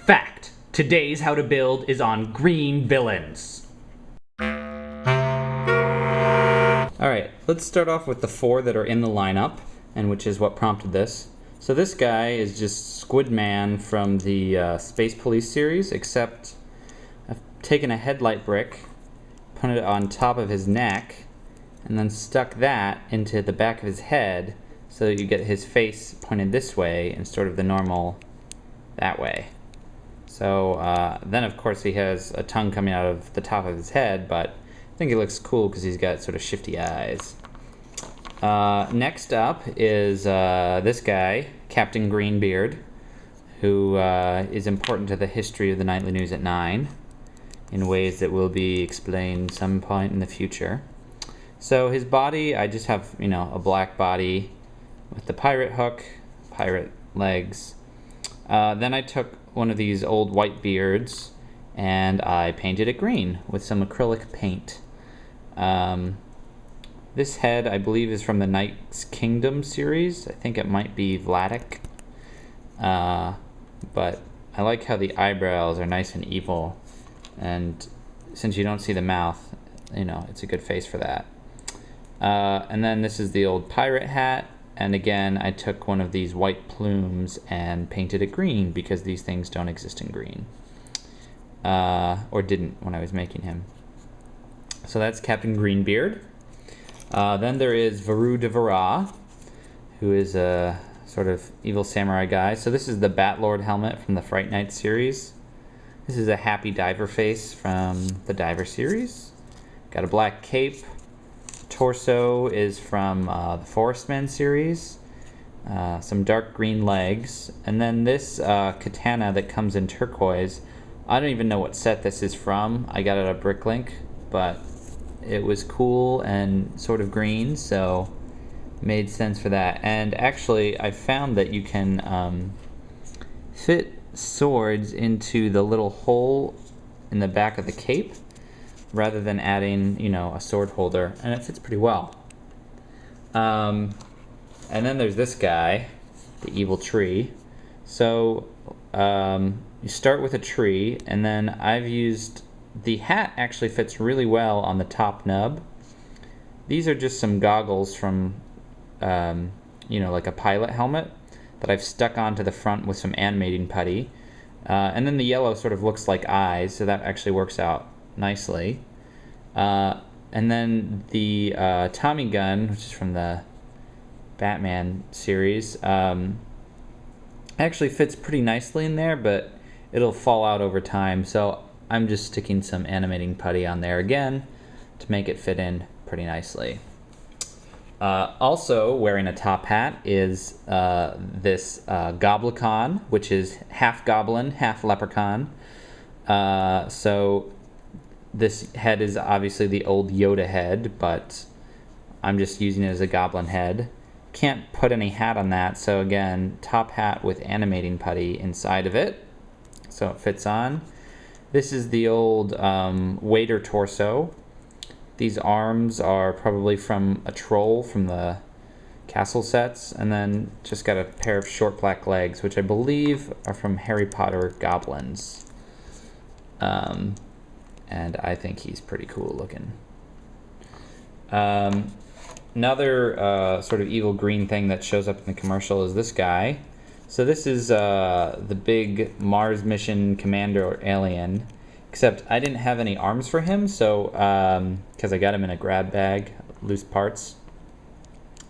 Fact: today's how to build is on green villains. Alright, let's start off with the 4 that are in the lineup, and which is what prompted this. So this guy is just Squid Man from the Space Police series, except I've taken a headlight brick, put it on top of his neck, and then stuck that into the back of his head so that you get his face pointed this way and sort of the normal that way. So then of course he has a tongue coming out of the top of his head, but I think it looks cool because he's got sort of shifty eyes. Next up is this guy, Captain Greenbeard, who is important to the history of the Nightly News at 9 in ways that will be explained some point in the future. So his body, I just have, a black body with the pirate hook, pirate legs. Then I took one of these old white beards and I painted it green with some acrylic paint. This head, I believe, is from the Knight's Kingdom series. I think it might be Vladik. But I like how the eyebrows are nice and evil. And since you don't see the mouth, it's a good face for that. And then this is the old pirate hat. And again, I took one of these white plumes and painted it green because these things don't exist in green. Or didn't when I was making him. So that's Captain Greenbeard. Then there is Varun Avira, who is a sort of evil samurai guy. So this is the Batlord helmet from the Fright Night series. This is a happy diver face from the Diver series. Got a black cape. Torso is from the Forestman series. Some dark green legs. And then this katana that comes in turquoise. I don't even know what set this is from. I got it at Bricklink, but it was cool and sort of green, so made sense for that. And actually, I found that you can fit swords into the little hole in the back of the cape rather than adding, a sword holder, and it fits pretty well. And then there's this guy, the evil tree. So you start with a tree, and then I've used the hat actually fits really well on the top nub. These are just some goggles from, like a pilot helmet that I've stuck onto the front with some animating putty. And then the yellow sort of looks like eyes, so that actually works out nicely. And then the Tommy gun, which is from the Batman series, actually fits pretty nicely in there, but it'll fall out over time, so I'm just sticking some animating putty on there again to make it fit in pretty nicely. Also wearing a top hat is this Goblicon, which is half goblin, half leprechaun. So this head is obviously the old Yoda head, but I'm just using it as a goblin head. Can't put any hat on that, so again, top hat with animating putty inside of it, so it fits on. This is the old waiter torso. These arms are probably from a troll from the castle sets, and then just got a pair of short black legs, which I believe are from Harry Potter goblins. And I think he's pretty cool looking. Another sort of evil green thing that shows up in the commercial is this guy. So this is the big Mars mission commander alien, except I didn't have any arms for him, so because I got him in a grab bag, loose parts.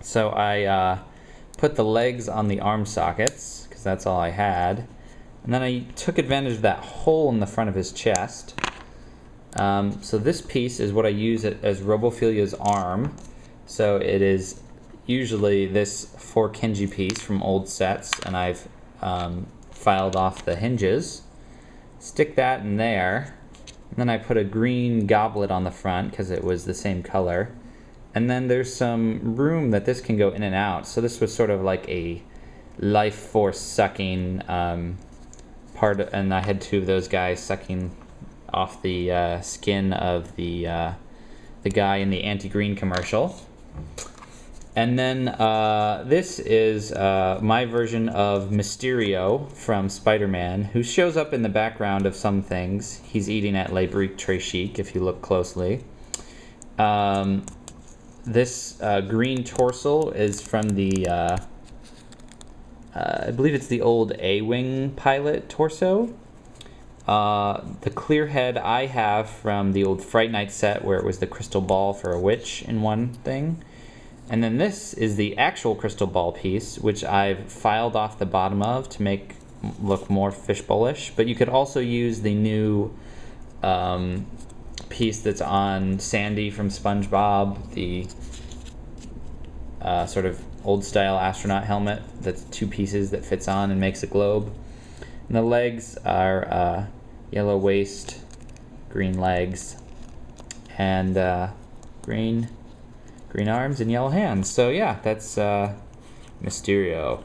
So I put the legs on the arm sockets, because that's all I had. And then I took advantage of that hole in the front of his chest. So this piece is what I use as Robophilia's arm. So it is usually this 4-Kenji piece from old sets, and I've filed off the hinges. Stick that in there, and then I put a green goblet on the front because it was the same color. And then there's some room that this can go in and out. So this was sort of like a life force sucking part, and I had 2 of those guys sucking off the skin of the guy in the anti-green commercial. And then this is my version of Mysterio from Spider-Man, who shows up in the background of some things. He's eating at Le Brique Très Chic, if you look closely. This green torso is from the, I believe it's the old A-Wing pilot torso. The clear head I have from the old Fright Night set, where it was the crystal ball for a witch in one thing. And then this is the actual crystal ball piece, which I've filed off the bottom of to make look more fishbowl-ish. But you could also use the new piece that's on Sandy from SpongeBob, the sort of old-style astronaut helmet that's two pieces that fits on and makes a globe. And the legs are yellow waist, green legs, and green arms and yellow hands. So yeah, that's Mysterio.